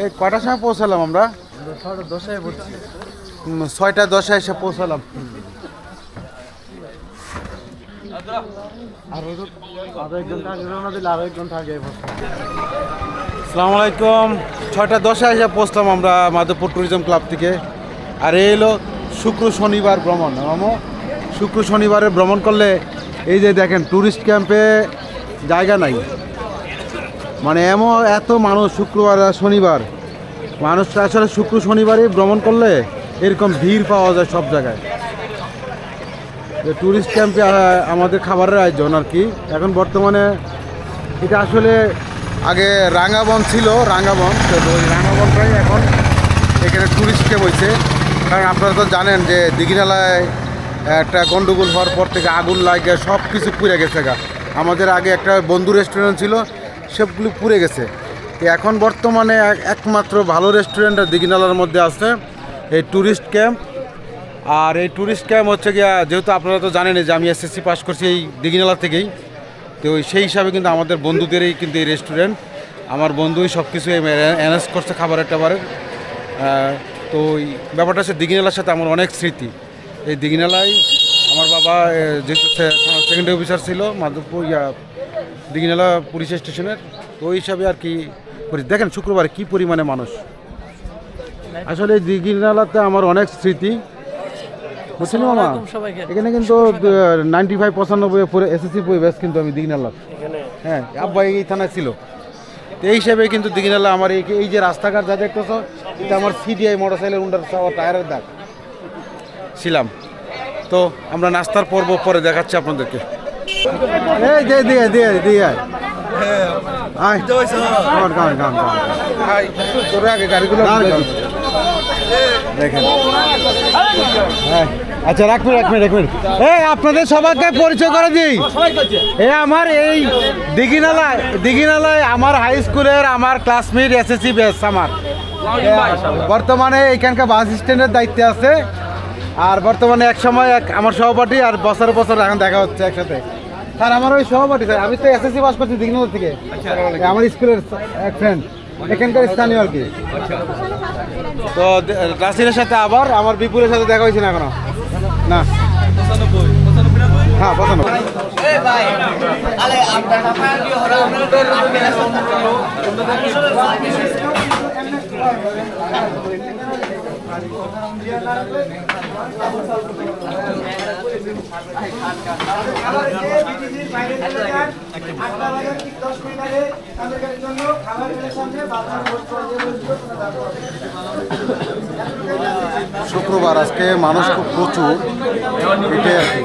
এই কটার সময় পৌঁছালাম আমরা? 6:10 এসে পৌঁছালাম। আসসালামু আলাইকুম। 6:10 এসে পৌঁছলাম আমরা মাধবপুর ট্যুরিজম ক্লাব থেকে। আর এই হলো শুক্র শনিবার ভ্রমণ। শুক্র শনিবারে ভ্রমণ করলে এই যে দেখেন ট্যুরিস্ট ক্যাম্পে জায়গা নাই, মানে এত মানুষ শুক্রবার আর শনিবার। মানুষটা আসলে শুক্র শনিবারই ভ্রমণ করলে এরকম ভিড় পাওয়া যায় সব জায়গায়। ট্যুরিস্ট ক্যাম্পে আমাদের খাবারের আয়োজন আর কি। এখন বর্তমানে এটা আসলে আগে রাঙ্গাবন ছিল, রাঙ্গাবন, তো ওই রাঙ্গাবনটাই এখন এখানে ট্যুরিস্ট ক্যাম্প হয়েছে। কারণ আপনারা তো জানেন যে দীঘিনালায় একটা গন্ডগোল হওয়ার পর থেকে আগুন লাগে সব কিছু পুড়ে গেছে গা। আমাদের আগে একটা বন্ধু রেস্টুরেন্ট ছিল, সবগুলো পুড়ে গেছে। এখন বর্তমানে একমাত্র ভালো রেস্টুরেন্ট দীঘিনালার মধ্যে আছে এই ট্যুরিস্ট ক্যাম্প। আর এই ট্যুরিস্ট ক্যাম্প হচ্ছে গিয়া, যেহেতু আপনারা তো জানেন যে আমি এসএসসি পাস করছি এই দীঘিনালা থেকেই, তো সেই হিসাবে কিন্তু আমাদের বন্ধুদেরই কিন্তু এই রেস্টুরেন্ট। আমার বন্ধুই সব কিছু অ্যারেঞ্জ করছে খাবারের টাবারের। তো ওই ব্যাপারটা হচ্ছে দীঘিনালার সাথে আমার অনেক স্মৃতি। এই দীঘিনালায় আমার বাবা যেহেতু সেকেন্ডারি অফিসার ছিল মাধবপুর দীঘিনালা পুলিশ স্টেশনের, তো ওই হিসাবে আর কি করি। দেখেন শুক্রবারে কী পরিমাণে মানুষ। আসলে এই দীঘিনালাতে আমার অনেক স্মৃতি। বুঝছেন মামা, এখানে কিন্তু 95-95 পুরো এসএসসি পরিবেশ কিন্তু আমি দীঘিনালার। হ্যাঁ, আব্বা এই থানায় ছিল, তো এই হিসেবে কিন্তু দীঘিনালা আমার এই যে রাস্তাঘাট যা দেখতেছ, এটা আমার সিডিআই মোটরসাইকেলের উন্ডার টায়ারের দাগ ছিলাম। তো আমরা নাস্তার পর্ব পরে দেখাচ্ছি আপনাদেরকে। এই দিয়ে গাড়িগুলো দেখেন। হ্যাঁ, আচ্ছা রাখবেন। এই আপনাদের সবাইকে পরিচয় করে দিই। আমার এই দীঘিনালায় আমার হাই স্কুলের আমার ক্লাসমেট এসএসসি ব্যাচ আমার বর্তমানে এখানকার বাস স্ট্যান্ডের দায়িত্বে আছে। আর বর্তমানে এক সময় আমার সহপাঠী, আর বছর এখন দেখা হচ্ছে একসাথে। স্যার আমার ওই সহপাঠী স্যার, আমি তো এসএসসি পাস করছি দীঘিনালা থেকে। আমার স্কুলের এক ফ্রেন্ড, এখানকার স্থানীয় আর কি। তো রাসিলের সাথে আবার আমার বিপুলের সাথে দেখা হয়েছে না এখনো? না, হ্যাঁ 95। শুক্রবার আজকে মানুষ খুব প্রচুর, এটাই আর কি।